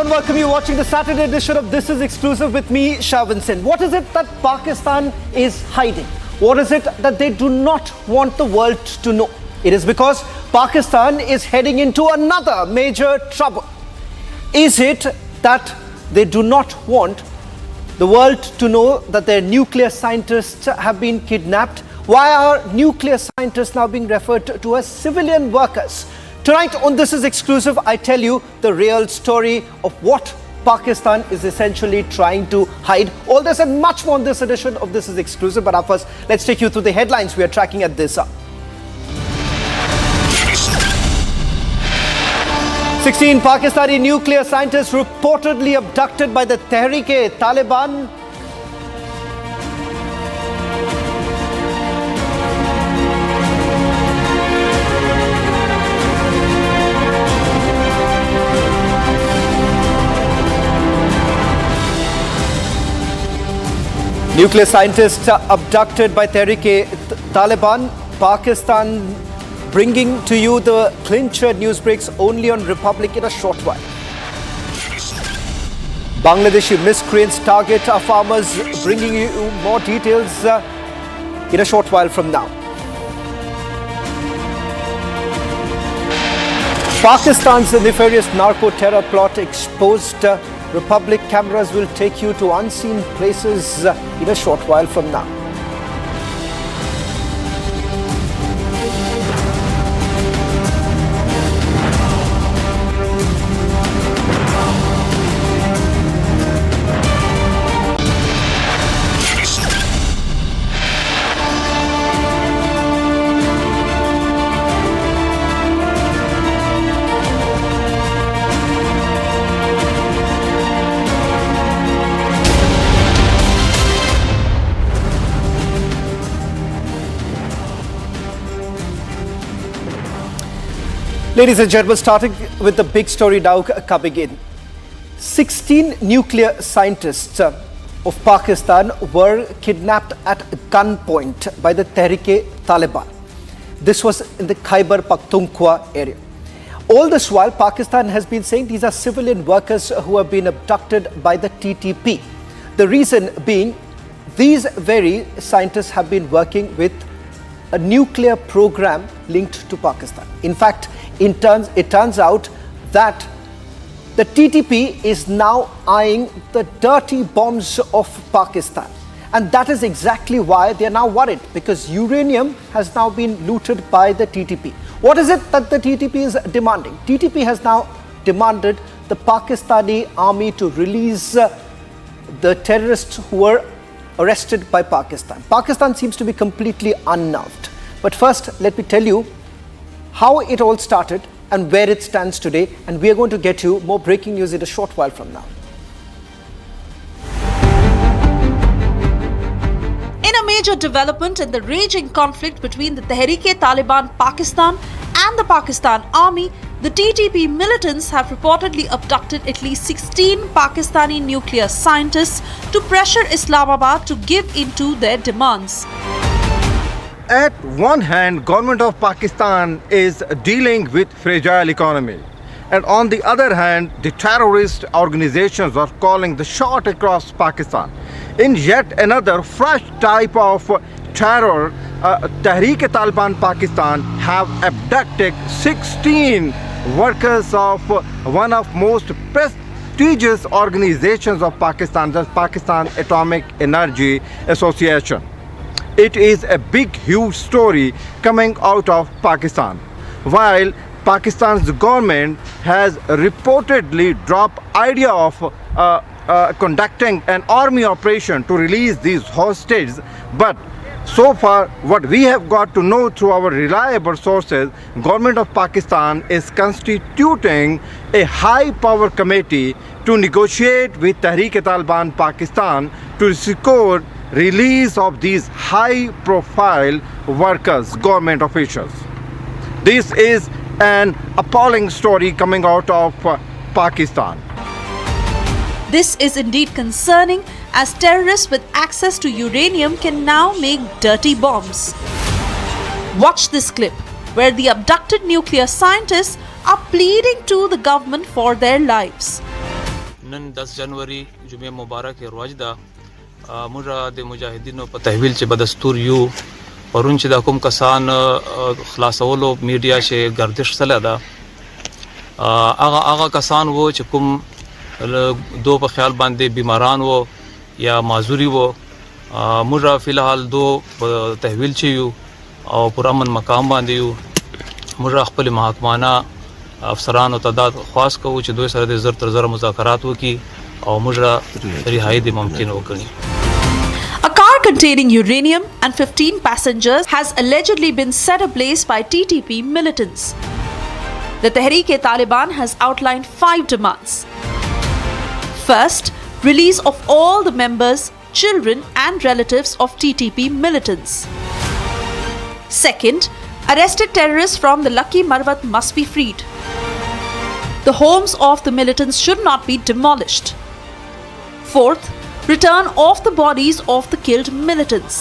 and welcome you watching the Saturday edition of This Is Exclusive with me, Shavan Sen. What is it that Pakistan is hiding? What is it that they do not want the world to know? It is because Pakistan is heading into another major trouble. Is it that they do not want the world to know that their nuclear scientists have been kidnapped? Why are nuclear scientists now being referred to as civilian workers? Tonight on This Is Exclusive, I tell you the real story of what Pakistan is essentially trying to hide. All this and much more on this edition of This Is Exclusive. But first, let's take you through the headlines we are tracking at this hour. 16 Pakistani nuclear scientists reportedly abducted by the Tehrik-e-Taliban. Nuclear scientists abducted by Tehrik-e-Taliban. Pakistan bringing to you the clincher news breaks only on Republic in a short while. Bangladeshi miscreants target our farmers, bringing you more details in a short while from now. Pakistan's nefarious narco-terror plot exposed. Republic cameras will take you to unseen places in a short while from now. Ladies and gentlemen, starting with the big story now coming in. 16 nuclear scientists of Pakistan were kidnapped at gunpoint by the Tehrik-e-Taliban. This was in the Khyber Pakhtunkhwa area. All this while, Pakistan has been saying these are civilian workers who have been abducted by the TTP. The reason being, these very scientists have been working with a nuclear program linked to Pakistan. In fact, it turns out that the TTP is now eyeing the dirty bombs of Pakistan. And that is exactly why they are now worried, because uranium has now been looted by the TTP. What is it that the TTP is demanding? TTP has now demanded the Pakistani army to release the terrorists who were arrested by Pakistan. Pakistan seems to be completely unnerved. But first, let me tell you how it all started and where it stands today, and we are going to get you more breaking news in a short while from now. In a major development in the raging conflict between the Tehrik-e-Taliban Pakistan and the Pakistan Army, the TTP militants have reportedly abducted at least 16 Pakistani nuclear scientists to pressure Islamabad to give in to their demands. At one hand, government of Pakistan is dealing with fragile economy. And on the other hand, the terrorist organizations are calling the shot across Pakistan. In yet another fresh type of terror, Tehrik-e-Taliban Pakistan have abducted 16 workers of one of most prestigious organizations of Pakistan, the Pakistan Atomic Energy Association. It is a big, huge story coming out of Pakistan. While Pakistan's government has reportedly dropped idea of conducting an army operation to release these hostages, but so far what we have got to know through our reliable sources, government of Pakistan is constituting a high power committee to negotiate with Tehrik-e-Taliban Pakistan to secure release of these high profile workers, government officials. This is an appalling story coming out of Pakistan. This is indeed concerning, as terrorists with access to uranium can now make dirty bombs. Watch this clip, where the abducted nuclear scientists are pleading to the government for their lives. نن 10 جنوري جمعه مبارک روز ده موږ د مجاهدینو په تحویل چې بدستور یو پرون چې د کوم کسان خلاصولو میډیا چې گردش سره ده هغه کسان وو چې کوم دو په خیال باندې بیماران وو یا معذوري وو موږ فی الحال دو تحویل چې یو او پر امن مقام باندې یو موږ خپل محکمانه افسرانو تعداد خاص کوو چې دوی سره د زر تر زر مذاکرات وکړي او موږ رهایی د ممکن وکړي. A car containing uranium and 15 passengers has allegedly been set ablaze by TTP militants. The Tehrik-e-Taliban has outlined 5 demands. First, release of all the members, children and relatives of TTP militants. Second, arrested terrorists from the Lucky Marwat must be freed. The homes of the militants should not be demolished. Fourth, return of the bodies of the killed militants.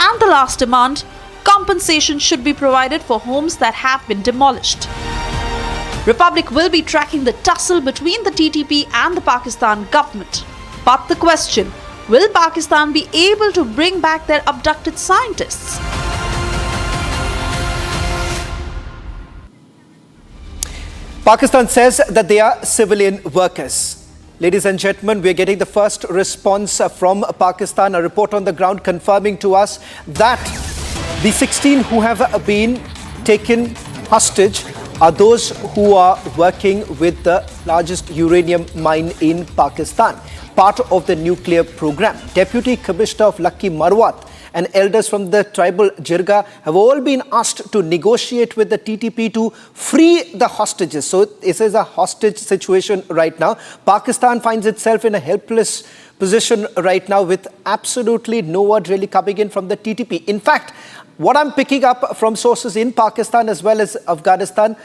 And the last demand, compensation should be provided for homes that have been demolished. Republic will be tracking the tussle between the TTP and the Pakistan government. But the question, will Pakistan be able to bring back their abducted scientists? Pakistan says that they are civilian workers. Ladies and gentlemen, we are getting the first response from Pakistan, a report on the ground confirming to us that the 16 who have been taken hostage are those who are working with the largest uranium mine in Pakistan, part of the nuclear program. Deputy Commissioner of Lucky Marwat and elders from the tribal Jirga have all been asked to negotiate with the TTP to free the hostages. So this is a hostage situation right now. Pakistan finds itself in a helpless position right now with absolutely no word really coming in from the TTP. In fact, what I'm picking up from sources in Pakistan as well as Afghanistan,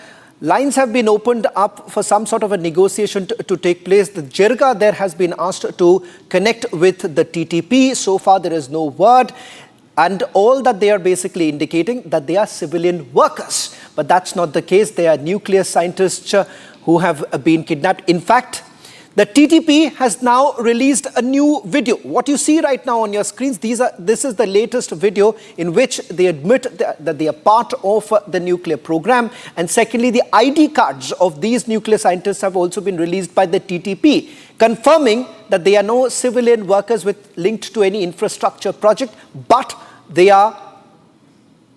lines have been opened up for some sort of a negotiation to take place. The Jirga there has been asked to connect with the TTP. So far there is no word. And all that they are basically indicating that they are civilian workers. But that's not the case. They are nuclear scientists who have been kidnapped. In fact, the TTP has now released a new video. What you see right now on your screens, this is the latest video in which they admit that they are part of the nuclear program. And secondly, the ID cards of these nuclear scientists have also been released by the TTP, confirming that they are no civilian workers linked to any infrastructure project, but they are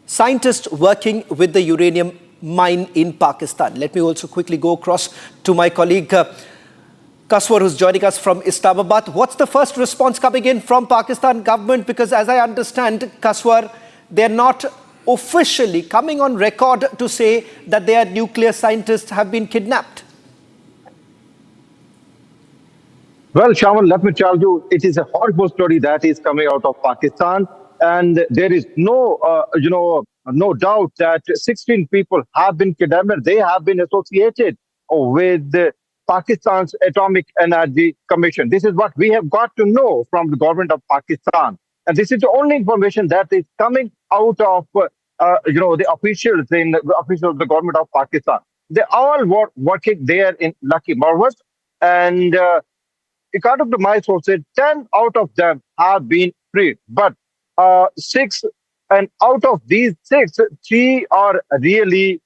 scientists working with the uranium mine in Pakistan. Let me also quickly go across to my colleague Kaswar, who's joining us from Islamabad. What's the first response coming in from Pakistan government? Because as I understand, Kaswar, they're not officially coming on record to say that their nuclear scientists have been kidnapped. Well, Shaman, let me tell you, it is a horrible story that is coming out of Pakistan. And there is no doubt that 16 people have been kidnapped. They have been associated with Pakistan's Atomic Energy Commission. This is what we have got to know from the government of Pakistan. And this is the only information that is coming out of, the officials of the government of Pakistan. They all were working there in Lucky Marwat. And according to my sources, 10 out of them have been freed. But 6, and out of these 6, 3 are really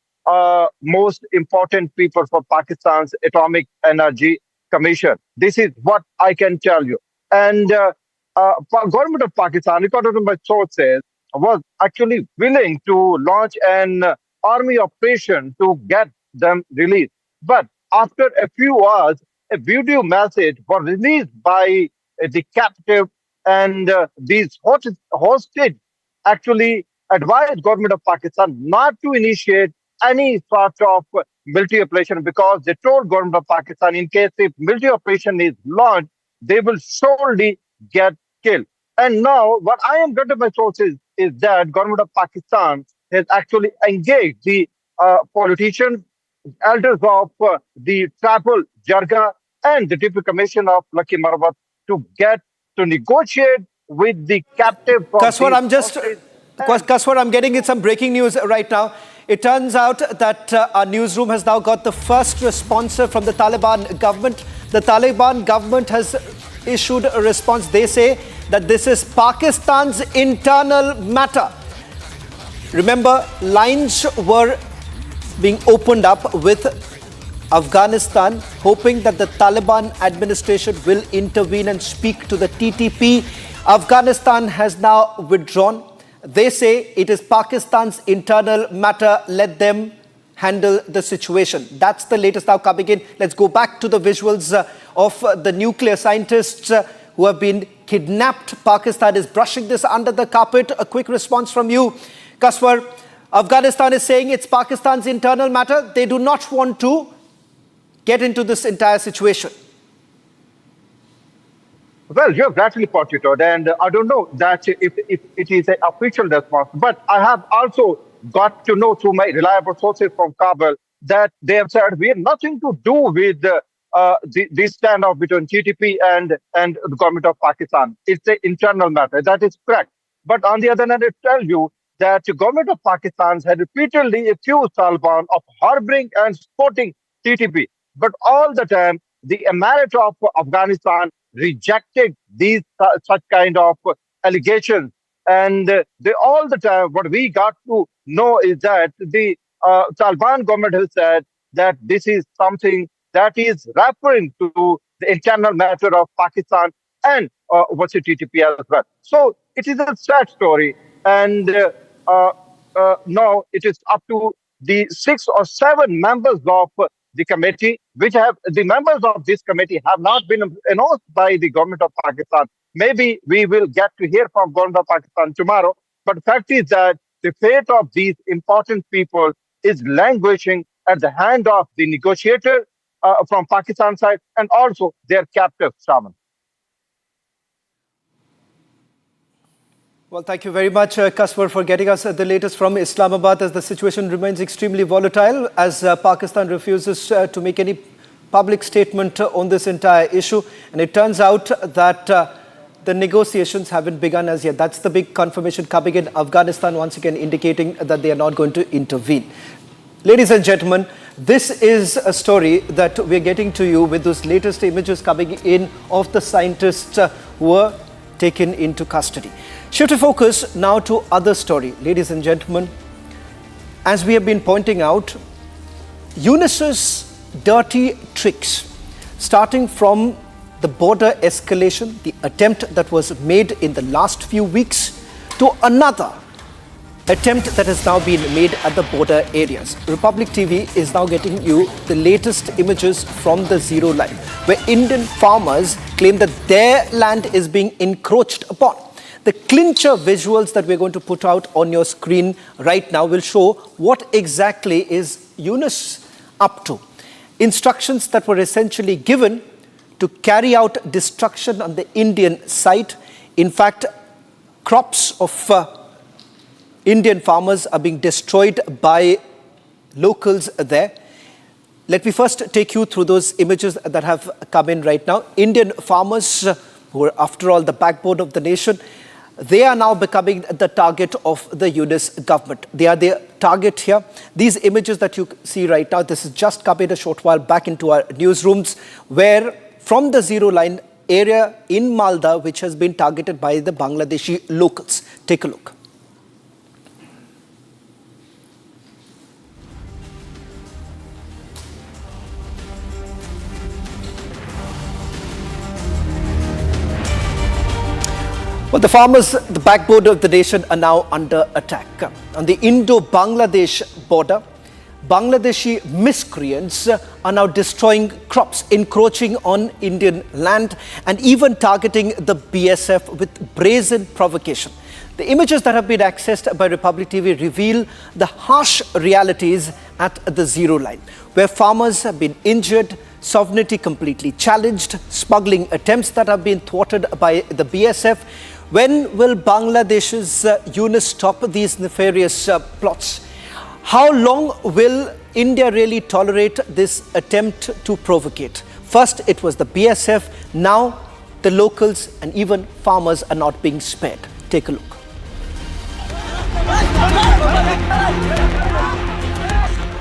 most important people for Pakistan's Atomic Energy Commission. This is what I can tell you. And government of Pakistan, according to my sources, was actually willing to launch an army operation to get them released. But after a few hours, a video message was released by the captive, and these hostage actually advised government of Pakistan not to initiate any sort of military operation, because they told government of Pakistan, in case if military operation is launched, they will surely get killed. And now what I am getting my sources is that government of Pakistan has actually engaged the politicians, elders of the tribal Jirga and the Deputy Commissioner of Lucky Marwat to negotiate with the captive. Kaswar, I'm getting some breaking news right now. It turns out that our newsroom has now got the first response from the Taliban government. The Taliban government has issued a response. They say that this is Pakistan's internal matter. Remember, lines were being opened up with Afghanistan, hoping that the Taliban administration will intervene and speak to the TTP. Afghanistan has now withdrawn. They say it is Pakistan's internal matter. Let them handle the situation. That's the latest now coming in. Let's go back to the visuals of the nuclear scientists who have been kidnapped. Pakistan is brushing this under the carpet. A quick response from you, Kaswar. Afghanistan is saying it's Pakistan's internal matter. They do not want to get into this entire situation. Well, you have rightly put it out, and I don't know that if it is an official response, but I have also got to know through my reliable sources from Kabul that they have said we have nothing to do with this standoff between TTP and the government of Pakistan. It's an internal matter. That is correct. But on the other hand, I tell you that the government of Pakistan had repeatedly accused Taliban of harboring and supporting TTP. But all the time, the emirate of Afghanistan rejected these such kind of allegations. And they all the time, what we got to know is that the Taliban government has said that this is something that is referring to the internal matter of Pakistan and what's the TTP as well. So it is a sad story. And now it is up to the 6 or 7 members of the committee, which have the members of this committee have not been announced by the government of Pakistan. Maybe we will get to hear from government of Pakistan tomorrow. But the fact is that the fate of these important people is languishing at the hand of the negotiator from Pakistan side and also their captive shaman. Well, thank you very much, Kaswar, for getting us the latest from Islamabad, as the situation remains extremely volatile as Pakistan refuses to make any public statement on this entire issue. And it turns out that the negotiations haven't begun as yet. That's the big confirmation coming in. Afghanistan once again indicating that they are not going to intervene. Ladies and gentlemen, this is a story that we're getting to you with those latest images coming in of the scientists who were taken into custody. Shift to focus now to other story. Ladies and gentlemen, as we have been pointing out, UNICEF's dirty tricks, starting from the border escalation, the attempt that was made in the last few weeks, to another attempt that has now been made at the border areas. Republic TV is now getting you the latest images from the zero line, where Indian farmers claim that their land is being encroached upon. The clincher visuals that we're going to put out on your screen right now will show what exactly is UNICEF up to. Instructions that were essentially given to carry out destruction on the Indian site. In fact, crops of Indian farmers are being destroyed by locals there. Let me first take you through those images that have come in right now. Indian farmers, who are after all the backbone of the nation, they are now becoming the target of the UNICEF government. They are the target here. These images that you see right now, this has just come in a short while back into our newsrooms, where from the zero line area in Malda, which has been targeted by the Bangladeshi locals. Take a look. Well, the farmers, the backbone of the nation, are now under attack. On the Indo-Bangladesh border, Bangladeshi miscreants are now destroying crops, encroaching on Indian land, and even targeting the BSF with brazen provocation. The images that have been accessed by Republic TV reveal the harsh realities at the zero line, where farmers have been injured, sovereignty completely challenged, smuggling attempts that have been thwarted by the BSF. When will Bangladesh's UNICEF stop these nefarious plots? How long will India really tolerate this attempt to provocate? First, it was the BSF. Now, the locals and even farmers are not being spared. Take a look.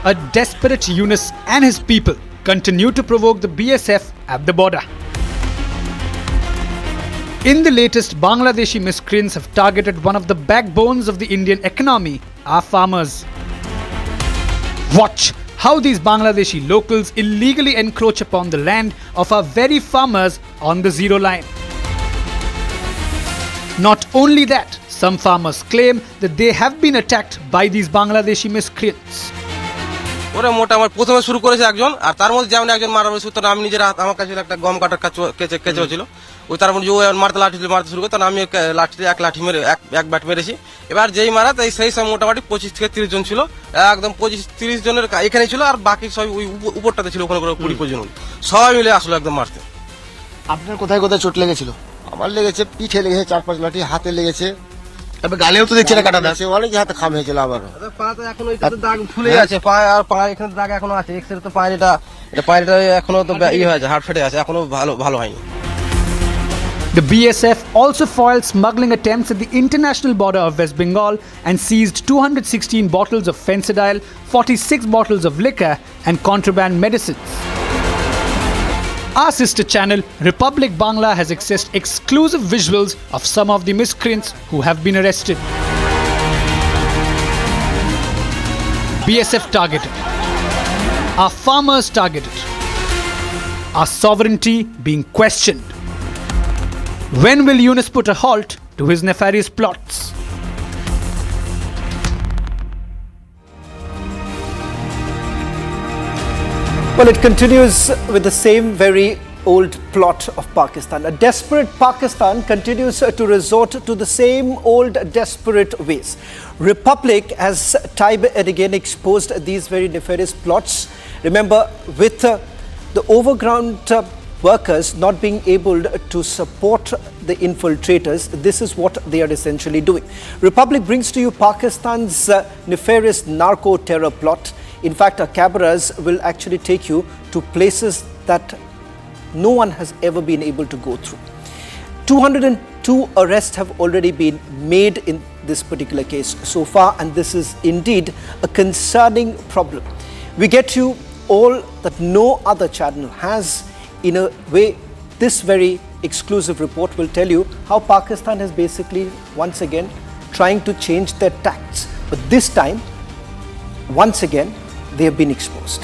A desperate Yunus and his people continue to provoke the BSF at the border. In the latest, Bangladeshi miscreants have targeted one of the backbones of the Indian economy, our farmers. Watch how these Bangladeshi locals illegally encroach upon the land of our very farmers on the zero line. Not only that, some farmers claim that they have been attacked by these Bangladeshi miscreants. ওরা মোটামুটি প্রথমে শুরু করেছে একজন, আর তার মধ্যে যেমন একজন মারা হয়েছে, তখন আমি নিজের আমার কাছে একটা গম কাটার কেঁচো ছিল, ওই তার মধ্যে মারতে মারতে শুরু করে, তখন আমি লাঠিতে এক লাঠি মেরে এক ব্যাট মেরেছি। এবার যেই মারা তাই সেই সময় মোটামুটি 25 থেকে 30 জন ছিল, একদম 25-30 জনের এখানে ছিল, আর বাকি সব ওই উপরটাতে ছিল, ওখানে 20-25 জন সবাই মিলে আসলো একদম মারতে। আপনার কোথায় কোথায় চোট লেগেছিল? আমার লেগেছে পিঠে লেগেছে 4-5 লাঠি, হাতে লেগেছে, তবে গালেও তো দেখছি না কাটা আছে, অনেক হাতে খাম হয়েছিল। আবার পাতে এখন ওইটাতে দাগ ফুলে আছে, পা আর পা এখানে দাগ এখনো আছে, এক্সরে তো পায়ের এটা এখনো তো হয়েছে, হাড় ফেটে আছে, এখনো ভালো হয়নি। The BSF also foiled smuggling attempts at the international border of West Bengal and seized 216 bottles of fentanyl, 46 bottles of liquor and contraband medicines. Our sister channel, Republic Bangla, has accessed exclusive visuals of some of the miscreants who have been arrested. BSF targeted. Our farmers targeted. Our sovereignty being questioned. When will Yunus put a halt to his nefarious plots? Well, it continues with the same very old plot of Pakistan. A desperate Pakistan continues to resort to the same old desperate ways. Republic has time and again exposed these very nefarious plots. Remember, with the overground workers not being able to support the infiltrators, this is what they are essentially doing. Republic brings to you Pakistan's nefarious narco-terror plot. In fact, our cameras will actually take you to places that no one has ever been able to go through. 202 arrests have already been made in this particular case so far, and this is indeed a concerning problem. We get you all that no other channel has. In a way, this very exclusive report will tell you how Pakistan is basically once again trying to change their tactics. But this time, once again, they have been exposed.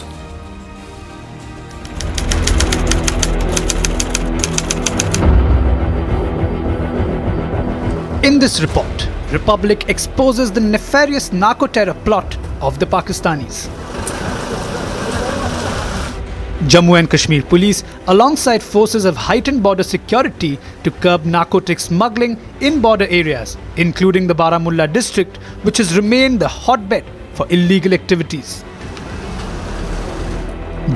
In this report, Republic exposes the nefarious narco-terror plot of the Pakistanis. Jammu and Kashmir police, alongside forces of heightened border security to curb narcotic smuggling in border areas, including the Baramulla district, which has remained the hotbed for illegal activities.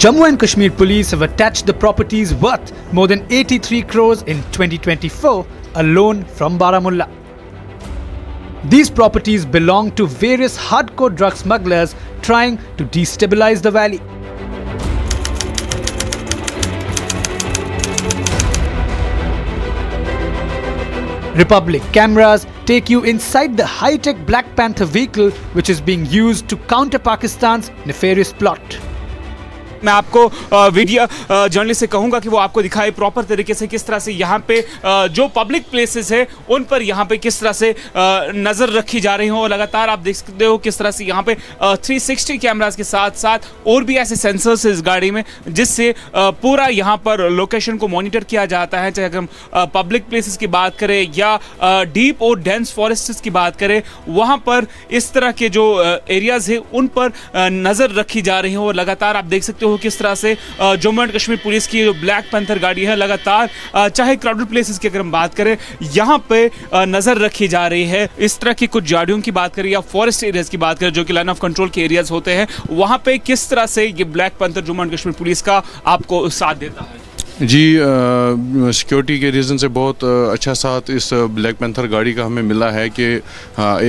Jammu and Kashmir police have attached the properties worth more than 83 crores in 2024 alone from Baramulla. These properties belong to various hardcore drug smugglers trying to destabilize the valley. Republic cameras take you inside the high-tech Black Panther vehicle which is being used to counter Pakistan's nefarious plot. मैं आपको video journalist से कहूंगा कि वो आपको दिखाए proper तरीके से किस तरह से यहाँ पे जो पब्लिक प्लेसेस है उन पर यहाँ पे किस तरह से नज़र रखी जा रही हो। लगातार आप देख सकते हो किस तरह से यहाँ पे 360 कैमरास के साथ साथ और भी ऐसे सेंसर्स है इस गाड़ी में जिससे पूरा यहाँ पर लोकेशन को मॉनिटर किया जाता है। चाहे हम पब्लिक प्लेसेस की बात करें या डीप और डेंस फॉरेस्ट की बात करें, वहाँ पर इस तरह के जो एरियाज है उन पर नज़र रखी जा रही हो। लगातार आप देख सकते हो किस तरह से जम्मू एंड कश्मीर पुलिस की जो ब्लैक पैंथर गाड़ी है लगातार चाहे क्राउडेड प्लेसेस की अगर हम बात करें यहाँ पे नजर रखी जा रही है। इस तरह की कुछ झाड़ियों की बात करें या फॉरेस्ट एरियाज की बात करें जो कि लाइन ऑफ कंट्रोल के एरियाज होते हैं, वहां पे किस तरह से ये black panther Jammu and Kashmir police का आपको साथ देता है। जी, सिक्योरिटी के रीज़न से बहुत अच्छा साथ इस ब्लैक पैंथर गाड़ी का हमें मिला है कि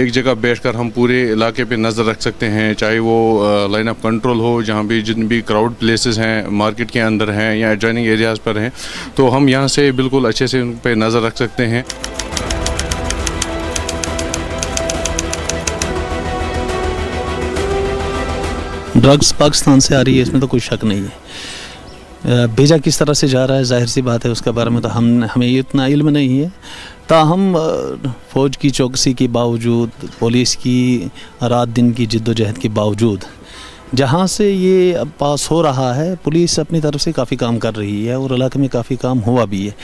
एक जगह बैठकर हम पूरे इलाके पे नज़र रख सकते हैं, चाहे वो लाइन ऑफ कंट्रोल हो, जहाँ भी जितने भी क्राउड प्लेसेस हैं, मार्केट के अंदर हैं या एडजॉइनिंग एरियाज़ पर हैं, तो हम यहाँ से बिल्कुल अच्छे से उन पर नज़र रख सकते हैं। ड्रग्स पाकिस्तान से आ रही है, इसमें तो कोई शक नहीं है, भेजा किस तरह से जा रहा है, जाहिर सी बात है उसके बारे में तो हमें इतना इल्म नहीं है। ताहम फ़ौज की चौकसी के बावजूद, पुलिस की रात दिन की जिद्दोजहद के बावजूद जहाँ से ये अब पास हो रहा है, पुलिस अपनी तरफ से काफ़ी काम कर रही है और इलाके में काफ़ी काम हुआ भी है।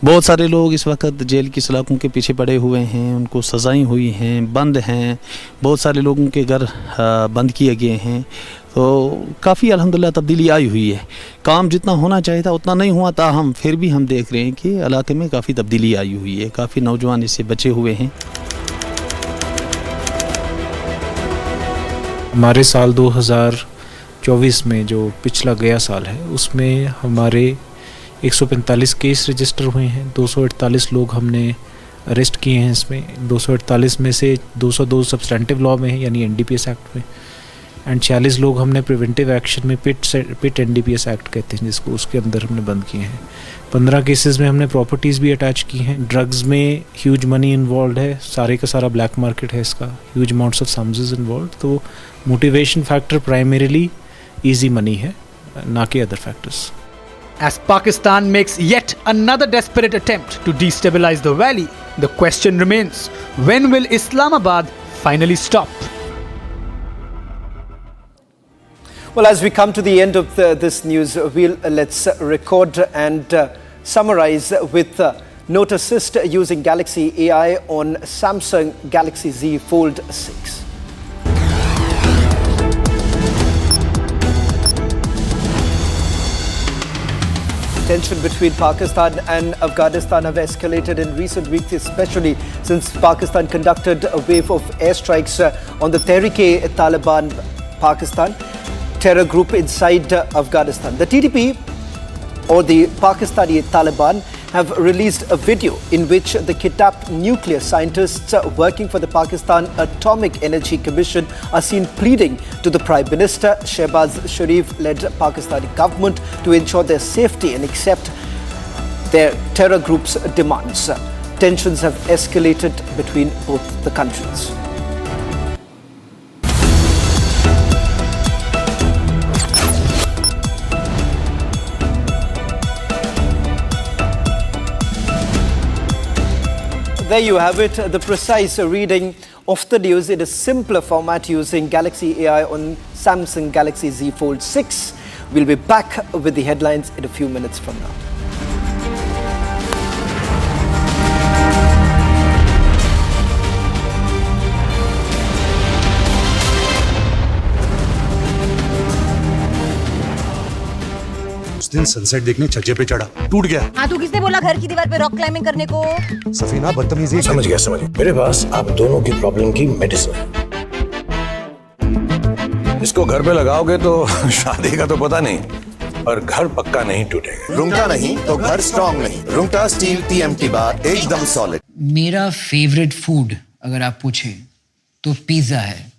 बहुत सारे लोग इस वक्त जेल की सलाखों के पीछे पड़े हुए हैं, उनको सज़ाएं हुई हैं, बंद हैं। बहुत सारे लोगों के घर बंद किए गए हैं। तो काफ़ी अल्हम्दुलिल्लाह तब्दीली आई हुई है। काम जितना होना चाहिए था उतना नहीं हुआ, ताहम फिर भी हम देख रहे हैं कि इलाके में काफ़ी तब्दीली आई हुई है, काफ़ी नौजवान इससे बचे हुए हैं। हमारे साल 2024 में जो पिछला गया साल है उसमें हमारे 145 केस रजिस्टर हुए हैं, 248 लोग हमने अरेस्ट किए हैं। इसमें 248 में से 202 सब्सटेंटिव लॉ में है यानी एनडीपीएस एक्ट में, एंड 46 लोग हमने प्रिवेंटिव एक्शन में पिट एनडीपीएस एक्ट कहते हैं जिसको, उसके अंदर हमने बंद किए हैं। 15 केसेस में हमने प्रॉपर्टीज़ भी अटैच की हैं। ड्रग्स में ह्यूज मनी इन्वॉल्व है, सारे का सारा ब्लैक मार्केट है इसका, huge amounts of sums involve. तो motivation factor primarily easy money है, ना कि other factors. As Pakistan makes yet another desperate attempt to destabilize the valley, the question remains, when will Islamabad finally stop? Well, as we come to the end of this news, let's record and summarize with Note Assist using Galaxy AI on Samsung Galaxy Z Fold 6. Tension between Pakistan and Afghanistan have escalated in recent weeks, especially since Pakistan conducted a wave of airstrikes on the Tehrik-e-Taliban Pakistan terror group inside Afghanistan. The TTP or the Pakistani Taliban have released a video in which the kidnapped nuclear scientists working for the Pakistan Atomic Energy Commission are seen pleading to the Prime Minister Shehbaz Sharif-led Pakistani government to ensure their safety and accept their terror group's demands. Tensions have escalated between both the countries. There you have it, the precise reading of the news in a simpler format using Galaxy AI on Samsung Galaxy Z Fold 6. We'll be back with the headlines in a few minutes from now. दिन sunset देखने छज्जे पे चढ़ा, टूट गया। हाँ, तो किसने बोला घर की दीवार पे रॉक क्लाइंबिंग करने को? सफीना बदतमीजी। समझ गया। मेरे पास आप दोनों की प्रॉब्लम की मेडिसिन है। इसको घर पे लगाओगे तो शादी का तो पता नहीं, पर घर पक्का नहीं टूटेगा। रुंगटा नहीं तो घर स्ट्रॉन्ग नहीं। रुंगटा स्टील TMT बार एकदम सॉलिड। मेरा फेवरेट फूड अगर आप पूछे तो पिज्जा है।